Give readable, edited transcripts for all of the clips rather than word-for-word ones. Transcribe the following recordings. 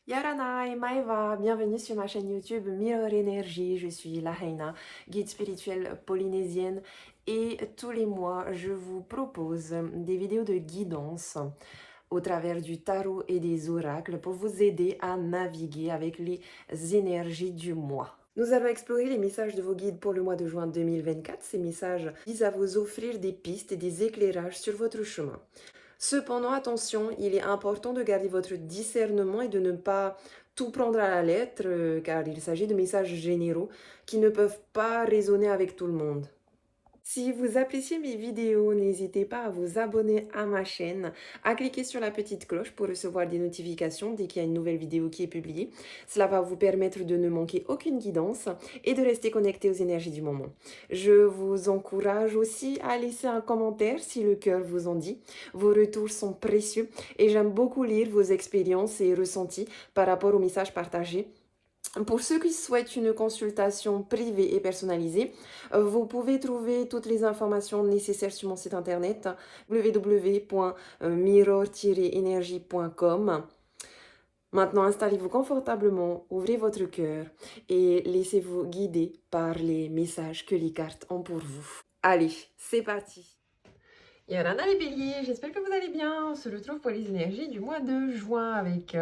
Yaranai, Maeva, bienvenue sur ma chaîne YouTube Mirror Energy. Je suis Lahaina, guide spirituelle polynésienne et tous les mois je vous propose des vidéos de guidance au travers du tarot et des oracles pour vous aider à naviguer avec les énergies du mois. Nous allons explorer les messages de vos guides pour le mois de juin 2024. Ces messages visent à vous offrir des pistes et des éclairages sur votre chemin. Cependant, attention, il est important de garder votre discernement et de ne pas tout prendre à la lettre, car il s'agit de messages généraux qui ne peuvent pas résonner avec tout le monde. Si vous appréciez mes vidéos, n'hésitez pas à vous abonner à ma chaîne, à cliquer sur la petite cloche pour recevoir des notifications dès qu'il y a une nouvelle vidéo qui est publiée. Cela va vous permettre de ne manquer aucune guidance et de rester connecté aux énergies du moment. Je vous encourage aussi à laisser un commentaire si le cœur vous en dit. Vos retours sont précieux et j'aime beaucoup lire vos expériences et ressentis par rapport aux messages partagés. Pour ceux qui souhaitent une consultation privée et personnalisée, vous pouvez trouver toutes les informations nécessaires sur mon site internet www.mirror-energie.com. Maintenant, installez-vous confortablement, ouvrez votre cœur et laissez-vous guider par les messages que les cartes ont pour vous. Allez, c'est parti! Yorana les béliers, j'espère que vous allez bien. On se retrouve pour les énergies du mois de juin avec...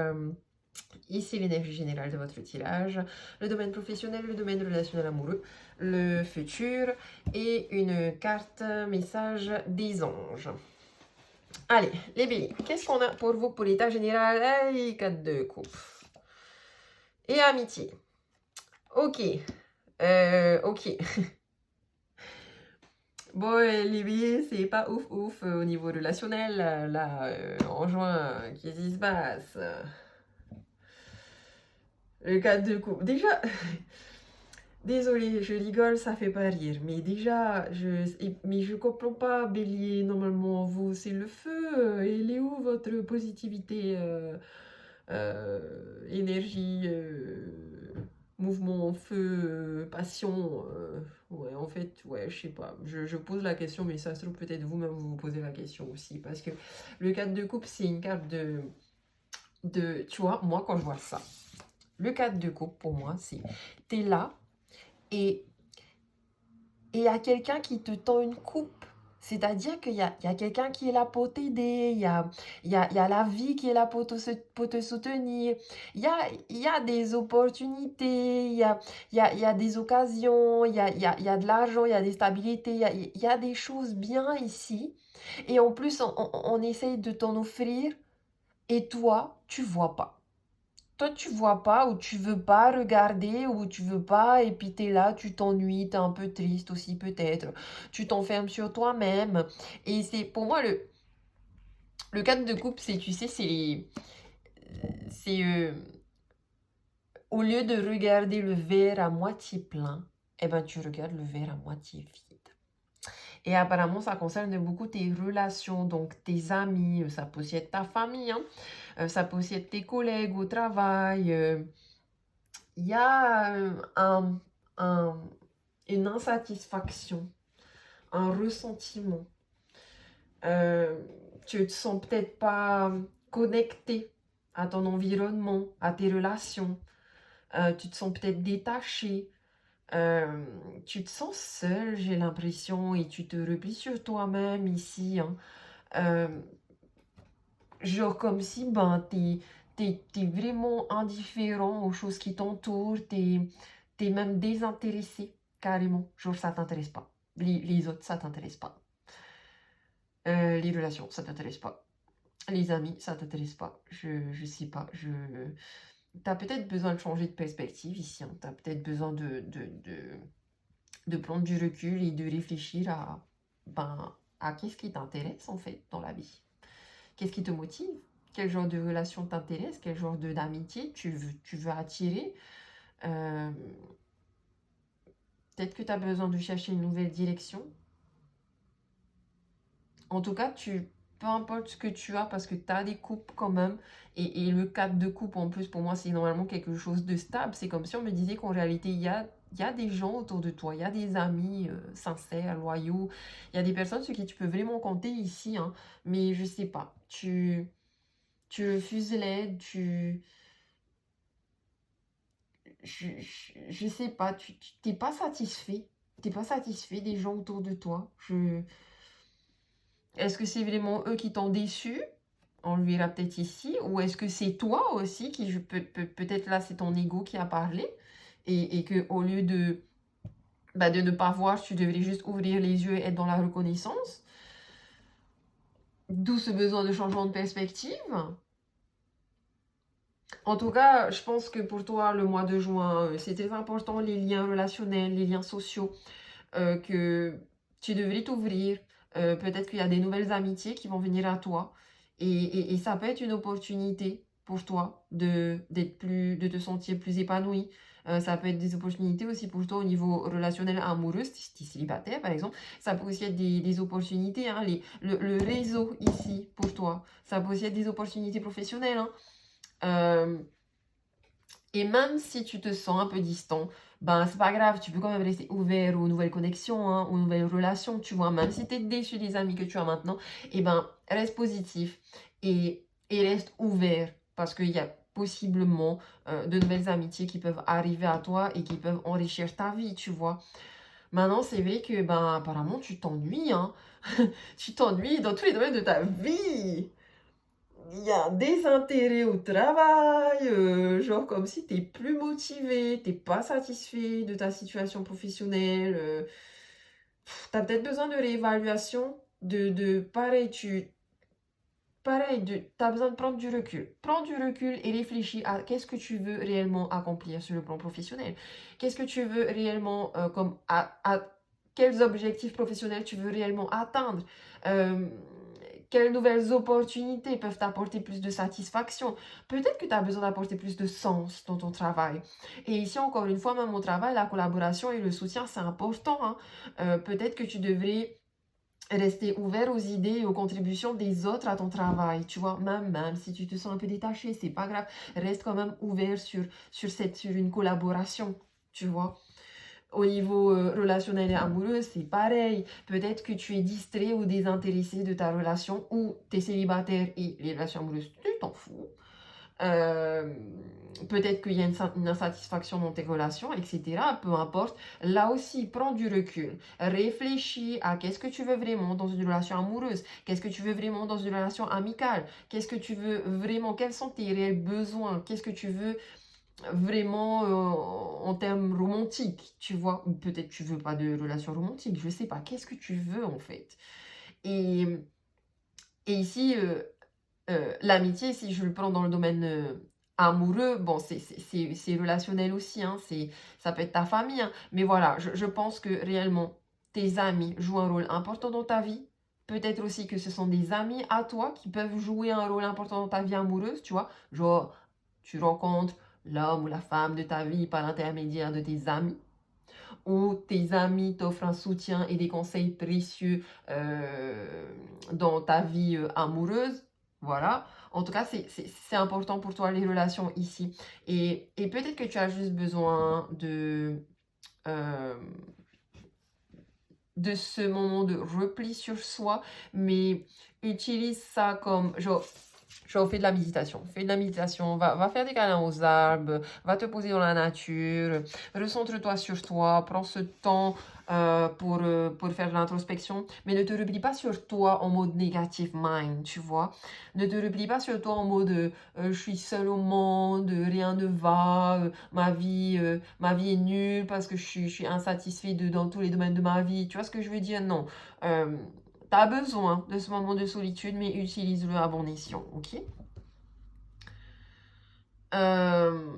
Ici, l'énergie générale de votre tirage, le domaine professionnel, le domaine relationnel amoureux, le futur et une carte message des anges. Allez, les béliers, qu'est-ce qu'on a pour vous pour l'état général? Allez, 4 de coupe. Et amitié. Ok. Ok. Bon, les béliers, c'est pas ouf ouf au niveau relationnel. Là, en juin, qu'est-ce qui se passe? Le 4 de coupe. Déjà... Désolée, je rigole, ça fait pas rire. Mais déjà, mais je comprends pas, Bélier. Normalement, vous, c'est le feu. Il est où votre positivité, énergie, mouvement, feu, passion? Ouais, en fait, ouais, je sais pas. Je pose la question, mais ça se trouve, peut-être vous-même, vous vous posez la question aussi. Parce que le 4 de coupe, c'est une carte tu vois, moi, quand je vois ça, le 4 de coupe, pour moi, c'est t'es là. Et il y a quelqu'un qui te tend une coupe. C'est-à-dire qu'il y a quelqu'un qui est là pour t'aider, il y a la vie qui est là pour te soutenir, il y a des opportunités, il y a des occasions, il y a de l'argent, il y a des stabilités, il y a des choses bien ici. Et en plus, on essaye de t'en offrir et toi, tu vois pas. Toi, tu vois pas ou tu veux pas regarder ou tu veux pas et puis t'es là, tu t'ennuies, t'es un peu triste aussi peut-être. Tu t'enfermes sur toi-même. Et c'est pour moi le cadre de couple, c'est, tu sais, c'est au lieu de regarder le verre à moitié plein, eh ben tu regardes le verre à moitié vide. Et apparemment, ça concerne beaucoup tes relations, donc tes amis, ça peut aussi être ta famille, hein, ça peut aussi être tes collègues au travail. Il y a un- une insatisfaction, un ressentiment. Euh, tu te sens peut-être pas connecté à ton environnement, à tes relations. Tu te sens peut-être détaché. Euh, tu te sens seul, j'ai l'impression, et tu te replies sur toi-même ici, hein. Euh, genre comme si ben, t'es vraiment indifférent aux choses qui t'entourent, t'es même désintéressé, carrément. Genre ça t'intéresse pas. Les autres, ça t'intéresse pas. Les relations, ça t'intéresse pas. Les amis, ça t'intéresse pas. Je sais pas. T'as peut-être besoin de changer de perspective ici, hein. T'as peut-être besoin de prendre du recul et de réfléchir à qu'est-ce qui t'intéresse en fait dans la vie. Qu'est-ce qui te motive? Quel genre de relation t'intéresse? Quel genre d'amitié tu veux attirer? Euh, Peut-être que tu as besoin de chercher une nouvelle direction. En tout cas, peu importe ce que tu as, parce que tu as des coupes quand même, et le cadre de coupe en plus, pour moi, c'est normalement quelque chose de stable. C'est comme si on me disait qu'en réalité, il y a des gens autour de toi, il y a des amis sincères, loyaux, il y a des personnes sur qui tu peux vraiment compter ici, hein, mais je sais pas, tu refuses l'aide, je sais pas, tu t'es pas satisfait. T'es pas satisfait des gens autour de toi. Est-ce que c'est vraiment eux qui t'ont déçu? On le verra peut-être ici. Ou est-ce que c'est toi aussi qui, peut-être là, c'est ton ego qui a parlé et que au lieu de ne pas voir, tu devrais juste ouvrir les yeux et être dans la reconnaissance. D'où ce besoin de changement de perspective. En tout cas, je pense que pour toi, le mois de juin, c'est très important, les liens relationnels, les liens sociaux, que tu devrais t'ouvrir. Peut-être qu'il y a des nouvelles amitiés qui vont venir à toi. Et ça peut être une opportunité pour toi de te sentir plus épanoui. Ça peut être des opportunités aussi pour toi au niveau relationnel amoureux, si tu es célibataire par exemple. Ça peut aussi être des opportunités, hein, le réseau ici pour toi. Ça peut aussi être des opportunités professionnelles. Hein. Euh, et même si tu te sens un peu distant, ben c'est pas grave, tu peux quand même rester ouvert aux nouvelles connexions, hein, aux nouvelles relations, tu vois. Même si tu es déçu des amis que tu as maintenant, et ben reste positif et reste ouvert parce qu'il y a possiblement de nouvelles amitiés qui peuvent arriver à toi et qui peuvent enrichir ta vie, tu vois. Maintenant, c'est vrai que ben apparemment tu t'ennuies, hein. Tu t'ennuies dans tous les domaines de ta vie. Il y a un désintérêt au travail, genre comme si t'es plus motivé, t'es pas satisfait de ta situation professionnelle. T'as peut-être besoin de réévaluation, pareil, t'as besoin de prendre du recul. Prends du recul et réfléchis à qu'est-ce que tu veux réellement accomplir sur le plan professionnel. Qu'est-ce que tu veux réellement, quels objectifs professionnels tu veux réellement atteindre. Euh, Quelles nouvelles opportunités peuvent t'apporter plus de satisfaction. Peut-être que tu as besoin d'apporter plus de sens dans ton travail. Et ici, encore une fois, même au travail, la collaboration et le soutien, c'est important. Hein. Peut-être que tu devrais rester ouvert aux idées et aux contributions des autres à ton travail, tu vois, même si tu te sens un peu détaché, c'est pas grave, reste quand même ouvert sur une collaboration, tu vois. Au niveau relationnel et amoureux, c'est pareil. Peut-être que tu es distrait ou désintéressé de ta relation ou tu es célibataire et les relations amoureuses, tu t'en fous. Euh, Peut-être qu'il y a une insatisfaction dans tes relations, etc. Peu importe. Là aussi, prends du recul. Réfléchis à qu'est-ce que tu veux vraiment dans une relation amoureuse. Qu'est-ce que tu veux vraiment dans une relation amicale. Qu'est-ce que tu veux vraiment. Quels sont tes réels besoins. Qu'est-ce que tu veux vraiment en termes romantiques, tu vois. Ou peut-être tu veux pas de relation romantique, je sais pas. Qu'est-ce que tu veux en fait. Et, et ici, l'amitié, si je le prends dans le domaine amoureux, bon, c'est relationnel aussi, hein, ça peut être ta famille, hein, mais voilà, je pense que réellement, tes amis jouent un rôle important dans ta vie. Peut-être aussi que ce sont des amis à toi qui peuvent jouer un rôle important dans ta vie amoureuse, tu vois. Genre, tu rencontres l'homme ou la femme de ta vie par l'intermédiaire de tes amis, ou tes amis t'offrent un soutien et des conseils précieux dans ta vie amoureuse. Voilà. En tout cas, c'est important pour toi les relations ici. Et peut-être que tu as juste besoin euh, de ce moment de repli sur soi, mais utilise ça comme genre fais de la méditation. Fais de la méditation, va faire des câlins aux arbres, va te poser dans la nature, recentre-toi sur toi, prends ce temps pour faire de l'introspection, mais ne te replie pas sur toi en mode négatif mind, tu vois. Ne te replie pas sur toi en mode je suis seule au monde, rien ne va, ma vie est nulle parce que je suis insatisfait dans tous les domaines de ma vie. Tu vois ce que je veux dire? Non. Tu as besoin de ce moment de solitude, mais utilise-le à bon escient, ok? Euh,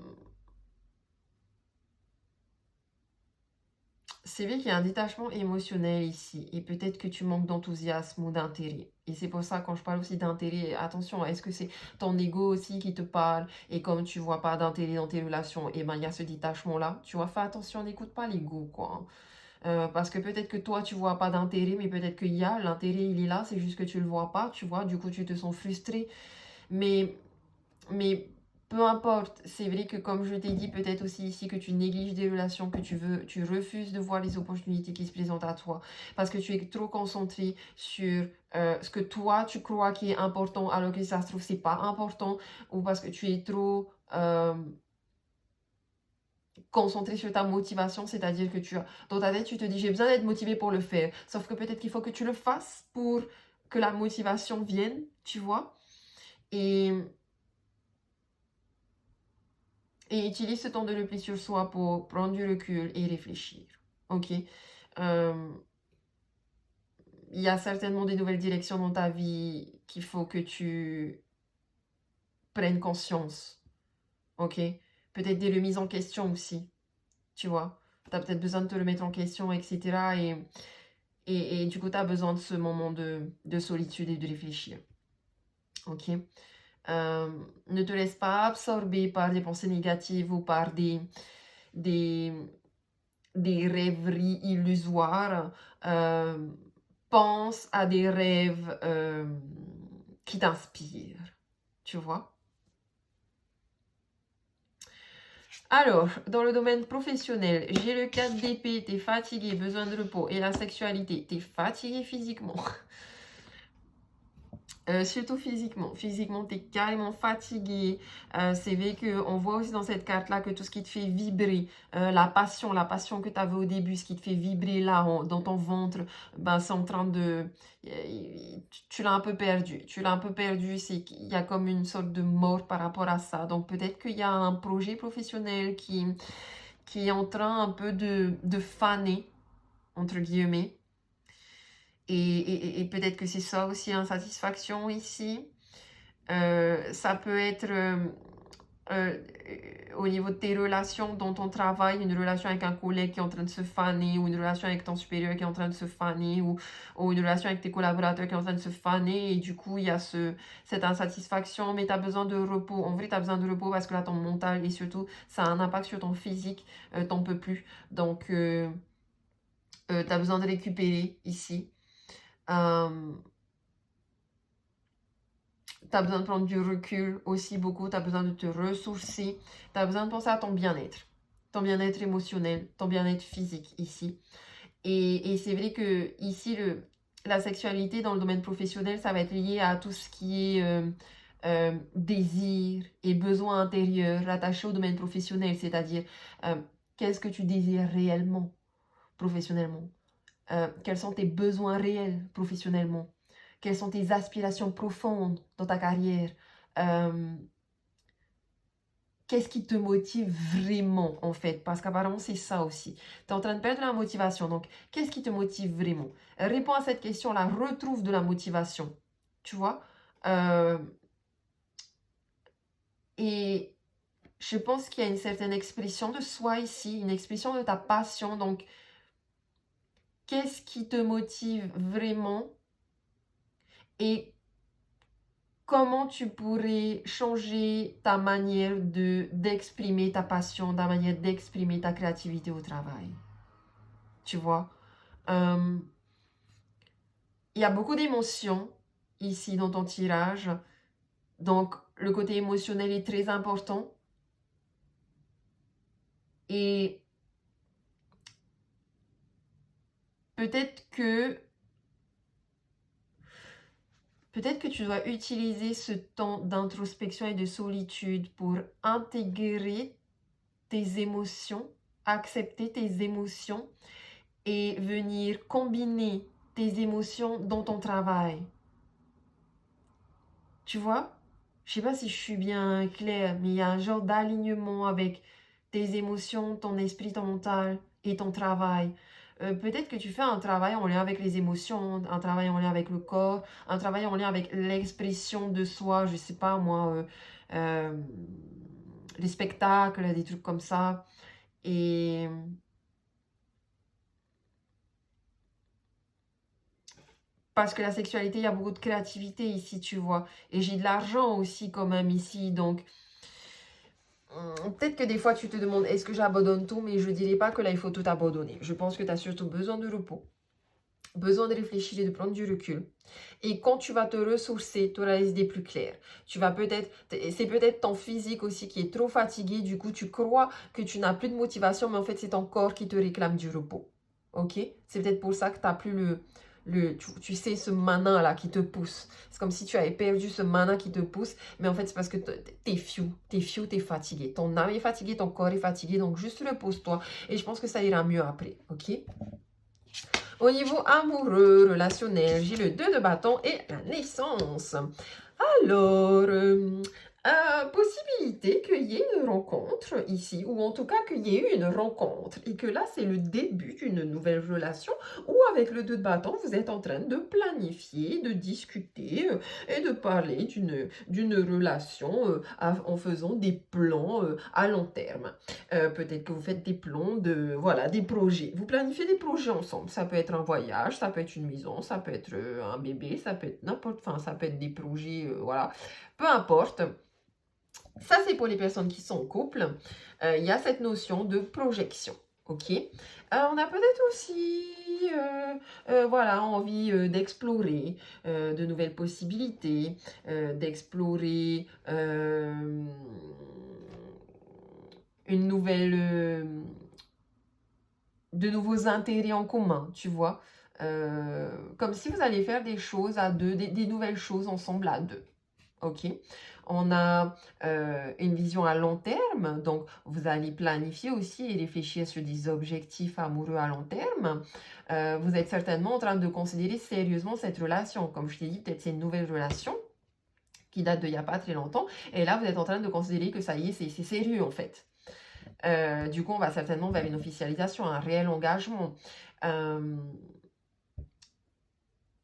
c'est vrai qu'il y a un détachement émotionnel ici, et peut-être que tu manques d'enthousiasme ou d'intérêt. Et c'est pour ça, quand je parle aussi d'intérêt, attention, est-ce que c'est ton ego aussi qui te parle, et comme tu vois pas d'intérêt dans tes relations, et ben il y a ce détachement-là, tu vois, fais attention, n'écoute pas l'ego, quoi. Hein. Parce que peut-être que toi, tu vois pas d'intérêt, mais peut-être qu'il y a, l'intérêt, il est là, c'est juste que tu le vois pas, tu vois, du coup, tu te sens frustré. Mais Mais peu importe, c'est vrai que comme je t'ai dit peut-être aussi ici que tu négliges des relations, que tu refuses de voir les opportunités qui se présentent à toi, parce que tu es trop concentré sur ce que toi tu crois qui est important, alors que ça se trouve c'est pas important, ou parce que tu es trop concentré sur ta motivation, c'est-à-dire que dans ta tête, tu te dis, j'ai besoin d'être motivé pour le faire. Sauf que peut-être qu'il faut que tu le fasses pour que la motivation vienne, tu vois. Et utilise ce temps de repli sur soi pour prendre du recul et réfléchir. Ok. Il y a certainement des nouvelles directions dans ta vie qu'il faut que tu prennes conscience. Ok. Peut-être des remises en question aussi. Tu vois. Tu as peut-être besoin de te remettre en question, etc. Et du coup, tu as besoin de ce moment de solitude et de réfléchir. Ok. Ne te laisse pas absorber par des pensées négatives ou par des rêveries illusoires. Pense à des rêves qui t'inspirent. Tu vois? Alors, dans le domaine professionnel, j'ai le 4 d'épée, t'es fatigué, besoin de repos. Et la sexualité, t'es fatigué physiquement. Surtout physiquement. Physiquement, tu es carrément fatigué. C'est vrai qu'on voit aussi dans cette carte-là que tout ce qui te fait vibrer, la passion que tu avais au début, ce qui te fait vibrer là, dans ton ventre, ben, c'est en train de... Tu l'as un peu perdu. Tu l'as un peu perdu, c'est qu'il y a comme une sorte de mort par rapport à ça. Donc peut-être qu'il y a un projet professionnel qui est en train un peu de faner, entre guillemets. Et peut-être que c'est ça aussi insatisfaction ici. Ça peut être euh, au niveau de tes relations dans ton travail, une relation avec un collègue qui est en train de se faner, ou une relation avec ton supérieur qui est en train de se faner, ou une relation avec tes collaborateurs qui est en train de se faner, et du coup, il y a cette insatisfaction, mais tu as besoin de repos. En vrai, tu as besoin de repos parce que là, ton mental, et surtout, ça a un impact sur ton physique, t'en peux plus. Donc, tu as besoin de récupérer ici. Tu as besoin de prendre du recul aussi beaucoup, tu as besoin de te ressourcer, tu as besoin de penser à ton bien-être émotionnel, ton bien-être physique ici. Et c'est vrai que ici, la sexualité dans le domaine professionnel, ça va être lié à tout ce qui est désir et besoin intérieur rattaché au domaine professionnel, c'est-à-dire qu'est-ce que tu désires réellement professionnellement, quels sont tes besoins réels professionnellement, quelles sont tes aspirations profondes dans ta carrière, qu'est-ce qui te motive vraiment en fait, parce qu'apparemment c'est ça aussi. Tu es en train de perdre la motivation, donc qu'est-ce qui te motive vraiment? Réponds à cette question-là, retrouve de la motivation, tu vois. Et je pense qu'il y a une certaine expression de soi ici, une expression de ta passion, donc qu'est-ce qui te motive vraiment et comment tu pourrais changer ta manière d'exprimer ta passion, ta manière d'exprimer ta créativité au travail. Tu vois, il y a beaucoup d'émotions ici dans ton tirage. Donc, le côté émotionnel est très important. Et peut-être que tu dois utiliser ce temps d'introspection et de solitude pour intégrer tes émotions, accepter tes émotions et venir combiner tes émotions dans ton travail. Tu vois? Je sais pas si je suis bien claire, mais il y a un genre d'alignement avec tes émotions, ton esprit, ton mental et ton travail. Peut-être que tu fais un travail en lien avec les émotions, un travail en lien avec le corps, un travail en lien avec l'expression de soi, je sais pas moi, les spectacles, des trucs comme ça. Et parce que la sexualité, il y a beaucoup de créativité ici, tu vois. Et j'ai de l'argent aussi quand même ici, donc peut-être que des fois tu te demandes est-ce que j'abandonne tout, mais je ne dirais pas que là il faut tout abandonner. Je pense que tu as surtout besoin de repos, besoin de réfléchir et de prendre du recul. Et quand tu vas te ressourcer, tu auras les idées plus claires. Tu vas peut-être, c'est peut-être ton physique aussi qui est trop fatigué, du coup tu crois que tu n'as plus de motivation, mais en fait c'est ton corps qui te réclame du repos. Ok? C'est peut-être pour ça que tu n'as plus tu sais, ce mana-là qui te pousse. C'est comme si tu avais perdu ce mana qui te pousse, mais en fait, c'est parce que t'es fatigué. Ton âme est fatiguée, ton corps est fatigué, donc juste repose-toi. Et je pense que ça ira mieux après, ok? Au niveau amoureux, relationnel, j'ai le 2 de bâton et la naissance. Alors, possibilité qu'il y ait une rencontre ici, ou en tout cas qu'il y ait eu une rencontre, et que là, c'est le début d'une nouvelle relation, où avec le 2 de bâton, vous êtes en train de planifier, de discuter et de parler d'une relation en faisant des plans à long terme. Peut-être que vous faites des plans voilà, des projets. Vous planifiez des projets ensemble. Ça peut être un voyage, ça peut être une maison, ça peut être un bébé, ça peut être n'importe, enfin, ça peut être des projets, voilà. Peu importe. Ça, c'est pour les personnes qui sont en couple. Il y a cette notion de projection. Ok. On a peut-être aussi, voilà, envie d'explorer de nouvelles possibilités, d'explorer une nouvelle, de nouveaux intérêts en commun, tu vois. Comme si vous allez faire des choses à deux, des nouvelles choses ensemble à deux. Ok. On a une vision à long terme, donc vous allez planifier aussi et réfléchir sur des objectifs amoureux à long terme. Vous êtes certainement en train de considérer sérieusement cette relation. Comme je t'ai dit, peut-être c'est une nouvelle relation qui date d'il n'y a pas très longtemps. Et là, vous êtes en train de considérer que ça y est, c'est sérieux en fait. Du coup, on va certainement vers une officialisation, un réel engagement.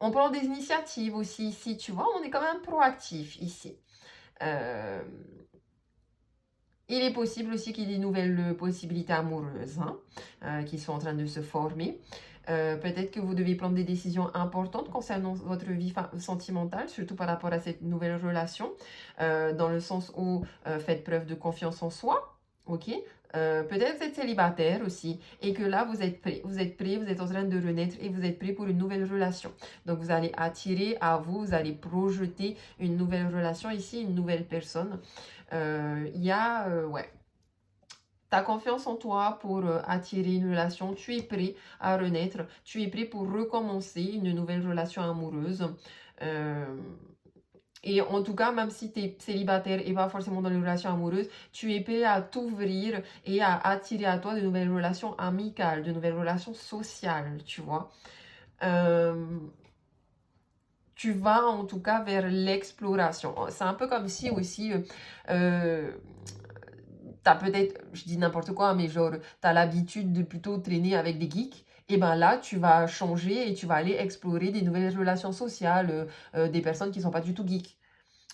On prend des initiatives aussi ici, tu vois, on est quand même proactif ici. Il est possible aussi qu'il y ait des nouvelles possibilités amoureuses qui sont en train de se former. Peut-être que vous devez prendre des décisions importantes concernant votre vie sentimentale, surtout par rapport à cette nouvelle relation, dans le sens où faites preuve de confiance en soi, ok? Peut-être vous êtes célibataire aussi et que là vous êtes prêt, vous êtes en train de renaître et vous êtes prêt pour une nouvelle relation. Donc vous allez attirer à vous, vous allez projeter une nouvelle relation ici, une nouvelle personne. Il y a, ouais, ta confiance en toi pour attirer une relation, tu es prêt à renaître, tu es prêt pour recommencer une nouvelle relation amoureuse. Et en tout cas, même si tu es célibataire et pas forcément dans une relation amoureuse, tu es prêt à t'ouvrir et à attirer à toi de nouvelles relations amicales, de nouvelles relations sociales, tu vois. Tu vas en tout cas vers l'exploration. C'est un peu comme si aussi... t'as peut-être, je dis n'importe quoi, mais genre, t'as l'habitude de plutôt traîner avec des geeks, et ben là, tu vas changer et tu vas aller explorer des nouvelles relations sociales, des personnes qui sont pas du tout geeks,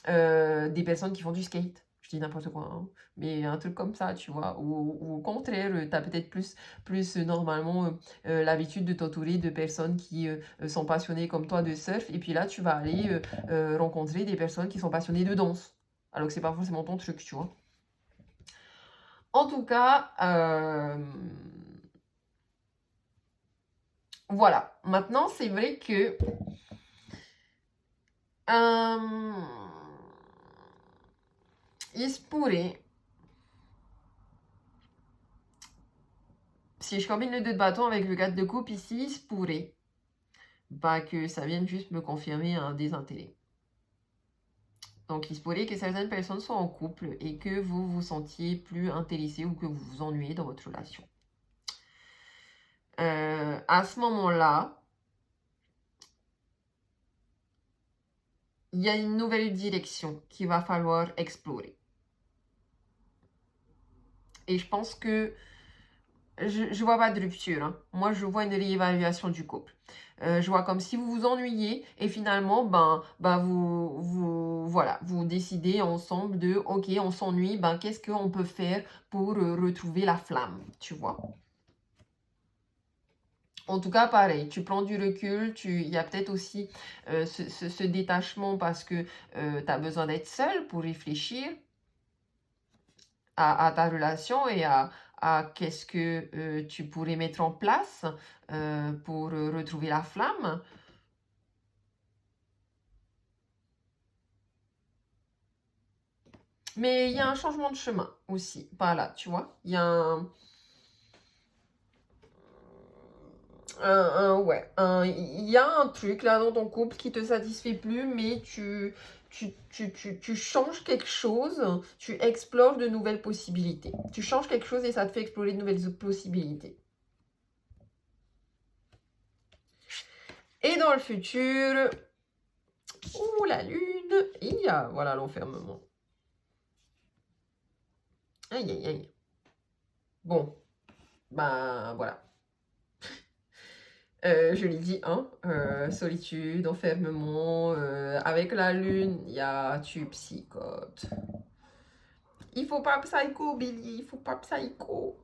des personnes qui font du skate. Je dis n'importe quoi, hein, mais un truc comme ça, tu vois. Ou au contraire, t'as peut-être plus normalement l'habitude de t'entourer de personnes qui sont passionnées comme toi de surf, et puis là, tu vas aller rencontrer des personnes qui sont passionnées de danse, alors que c'est pas forcément ton truc, tu vois. En tout cas, voilà. Maintenant, c'est vrai que il se pourrait, si je combine le 2 de bâton avec le 4 de coupe ici, il se pourrait que ça vienne juste me confirmer un désintérêt. Donc, il se pourrait que certaines personnes soient en couple et que vous vous sentiez plus intéressé ou que vous vous ennuyez dans votre relation. À ce moment-là, il y a une nouvelle direction qu'il va falloir explorer. Et je pense que je vois pas de rupture. Hein. Moi, je vois une réévaluation du couple. Je vois comme si vous vous ennuyez et finalement, voilà, vous décidez ensemble de, ok, on s'ennuie, qu'est-ce qu'on peut faire pour retrouver la flamme, tu vois. En tout cas, pareil, tu prends du recul, il y a peut-être aussi ce détachement parce que tu as besoin d'être seul pour réfléchir à ta relation et à qu'est-ce que tu pourrais mettre en place pour retrouver la flamme. Mais il y a un changement de chemin aussi, par là, tu vois. Il y a Ouais, il y a un truc là dans ton couple qui te satisfait plus, mais tu changes quelque chose, tu explores de nouvelles possibilités. Tu changes quelque chose et ça te fait explorer de nouvelles possibilités. Et dans le futur, la lune, il y a, voilà, l'enfermement. Aïe, aïe, aïe. Bon, ben voilà. Je l'ai dit, hein, solitude, enfermement, avec la lune, il y a tu psychote. Il faut pas psycho, Billy, il faut pas psycho.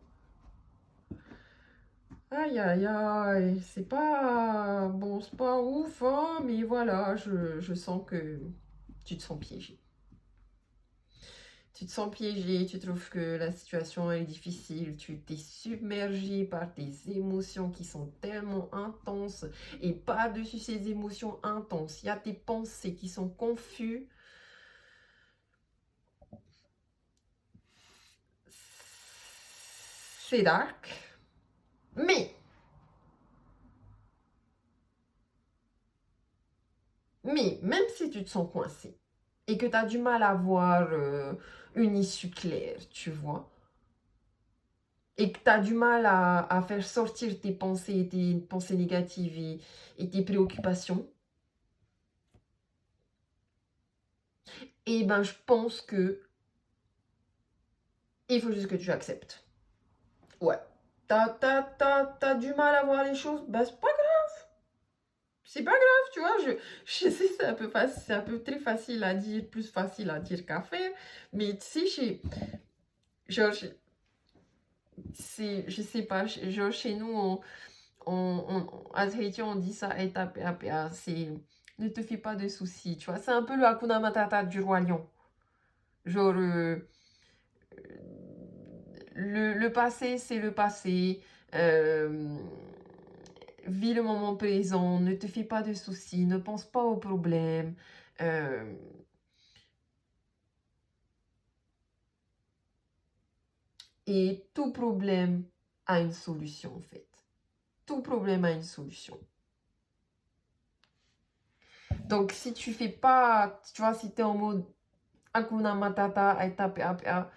Aïe, aïe, aïe, c'est pas... Bon, c'est pas ouf, hein, mais voilà, je sens que tu te sens piégé. Tu te sens piégé, tu trouves que la situation est difficile, tu t'es submergé par des émotions qui sont tellement intenses et par-dessus ces émotions intenses, il y a tes pensées qui sont confuses. C'est dark, mais même si tu te sens coincé et que tu as du mal à voir une issue claire, tu vois, et que tu as du mal à faire sortir tes pensées négatives et tes préoccupations, et ben je pense que il faut juste que tu acceptes. Ouais. T'as du mal à voir les choses, bah c'est pas grave. C'est pas grave, tu vois. Je sais, c'est un peu très facile à dire, plus facile à dire qu'à faire. Mais tu sais, genre, je sais pas, genre chez nous, à Tahiti, on dit ça étape après étape. C'est, ne te fais pas de soucis, tu vois. C'est un peu le Hakuna Matata du Roi Lion. Genre, le passé, c'est le passé. Euh, vis le moment présent, ne te fais pas de soucis, ne pense pas aux problèmes. Euh, et tout problème a une solution, en fait. Tout problème a une solution. Donc, si tu fais pas, tu vois, si tu es en mode Hakuna Matata, étape après étape,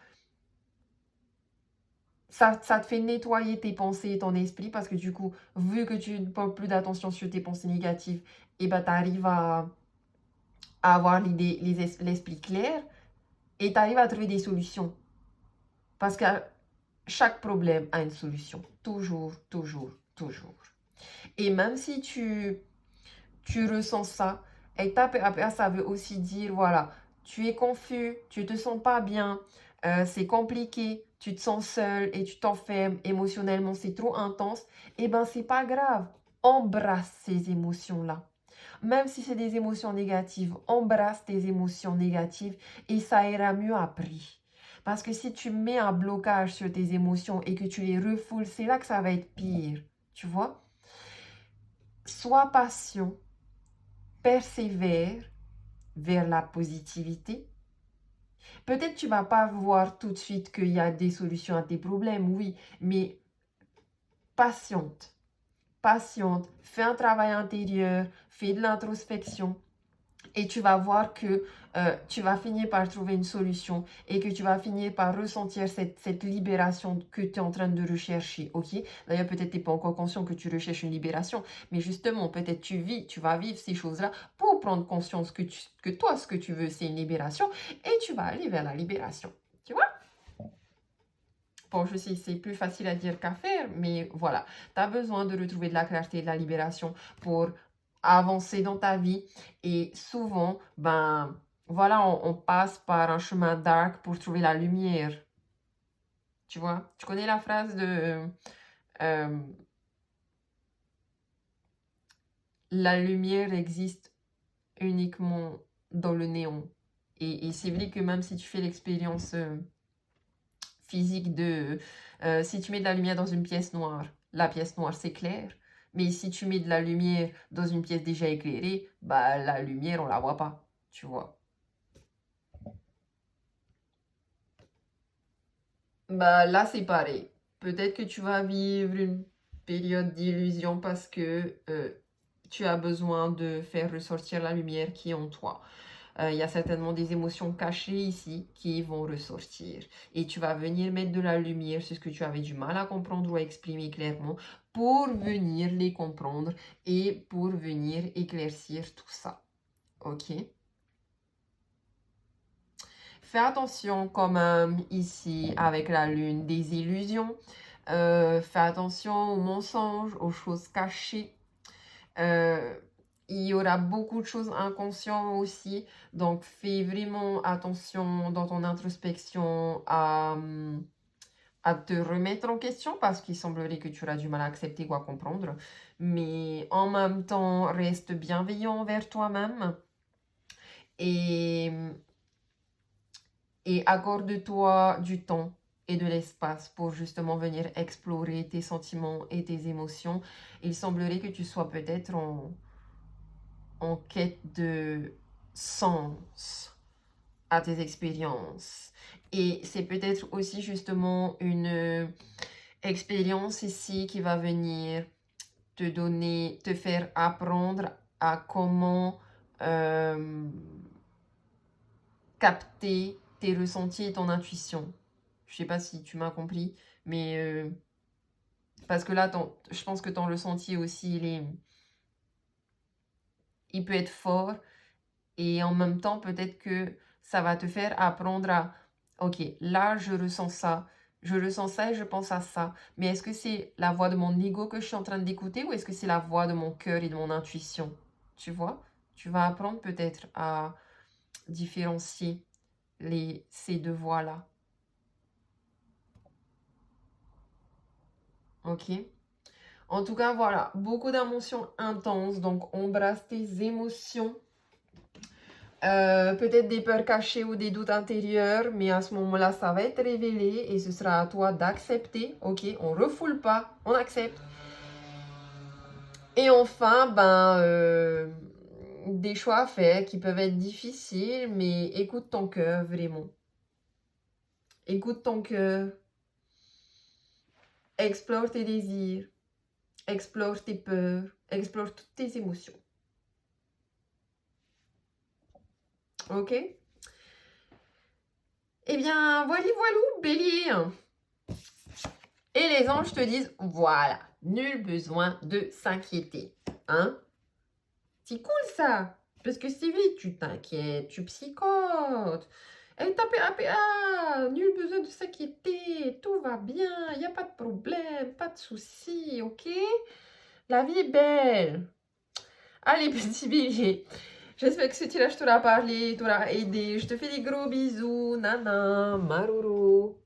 ça te fait nettoyer tes pensées et ton esprit parce que du coup, vu que tu ne portes plus d'attention sur tes pensées négatives, et ben, tu arrives à avoir l'esprit clair et tu arrives à trouver des solutions. Parce que chaque problème a une solution. Toujours, toujours, toujours. Et même si tu ressens ça, étape après, ça veut aussi dire, voilà, tu es confus, tu te sens pas bien, c'est compliqué, tu te sens seul et tu t'enfermes émotionnellement, c'est trop intense, et ben c'est pas grave. Embrasse ces émotions-là. Même si c'est des émotions négatives, embrasse tes émotions négatives et ça ira mieux après. Parce que si tu mets un blocage sur tes émotions et que tu les refoules, c'est là que ça va être pire. Tu vois? Sois patient, persévère vers la positivité. Peut-être tu vas pas voir tout de suite qu'il y a des solutions à tes problèmes, oui, mais patiente, patiente, fais un travail intérieur, fais de l'introspection. Et tu vas voir que tu vas finir par trouver une solution et que tu vas finir par ressentir cette libération que tu es en train de rechercher, ok? D'ailleurs, peut-être tu n'es pas encore conscient que tu recherches une libération, mais justement, peut-être tu vas vivre ces choses-là pour prendre conscience que toi, ce que tu veux, c'est une libération et tu vas aller vers la libération, tu vois? Bon, je sais, c'est plus facile à dire qu'à faire, mais voilà. Tu as besoin de retrouver de la clarté, de la libération pour avancer dans ta vie. Et souvent, ben, voilà, on passe par un chemin dark pour trouver la lumière. Tu vois? Tu connais la phrase de euh, la lumière existe uniquement dans le néon. Et c'est vrai que même si tu fais l'expérience physique de si tu mets de la lumière dans une pièce noire, la pièce noire c'est clair, mais si tu mets de la lumière dans une pièce déjà éclairée, bah la lumière on la voit pas, tu vois. Bah là c'est pareil. Peut-être que tu vas vivre une période d'illusion parce que tu as besoin de faire ressortir la lumière qui est en toi. Il y a certainement des émotions cachées ici qui vont ressortir. Et tu vas venir mettre de la lumière sur ce que tu avais du mal à comprendre ou à exprimer clairement pour venir les comprendre et pour venir éclaircir tout ça. Ok? Fais attention quand même ici avec la lune des illusions. Fais attention aux mensonges, aux choses cachées. Il y aura beaucoup de choses inconscientes aussi. Donc, fais vraiment attention dans ton introspection à te remettre en question parce qu'il semblerait que tu auras du mal à accepter ou à comprendre. Mais en même temps, reste bienveillant envers toi-même et accorde-toi du temps et de l'espace pour justement venir explorer tes sentiments et tes émotions. Il semblerait que tu sois peut-être en quête de sens à tes expériences. Et c'est peut-être aussi justement une expérience ici qui va venir te donner, te faire apprendre à comment capter tes ressentis et ton intuition. Je sais pas si tu m'as compris, mais parce que là, je pense que ton ressenti aussi, il peut être fort et en même temps, peut-être que ça va te faire apprendre à, ok, là, je ressens ça et je pense à ça. Mais est-ce que c'est la voix de mon ego que je suis en train d'écouter ou est-ce que c'est la voix de mon cœur et de mon intuition? Tu vois? Tu vas apprendre peut-être à différencier ces deux voix-là. Ok? En tout cas, voilà, beaucoup d'émotions intenses. Donc, embrasse tes émotions. Peut-être des peurs cachées ou des doutes intérieurs, mais à ce moment-là, ça va être révélé et ce sera à toi d'accepter. Ok, on refoule pas, on accepte. Et enfin, des choix à faire qui peuvent être difficiles, mais écoute ton cœur vraiment. Écoute ton cœur. Explore tes désirs. Explore tes peurs. Explore toutes tes émotions. Ok? Eh bien, voilà, bélier. Et les anges te disent, voilà, nul besoin de s'inquiéter. Hein? C'est cool ça. Parce que si vite, tu t'inquiètes, tu psychotes. Et nul besoin de s'inquiéter. Tout va bien, il n'y a pas de problème, pas de soucis, ok? La vie est belle. Allez, petit bélier. J'espère que ce tirage t'aura parlé, t'aura aidé. Je te fais des gros bisous. Nana, Maruru.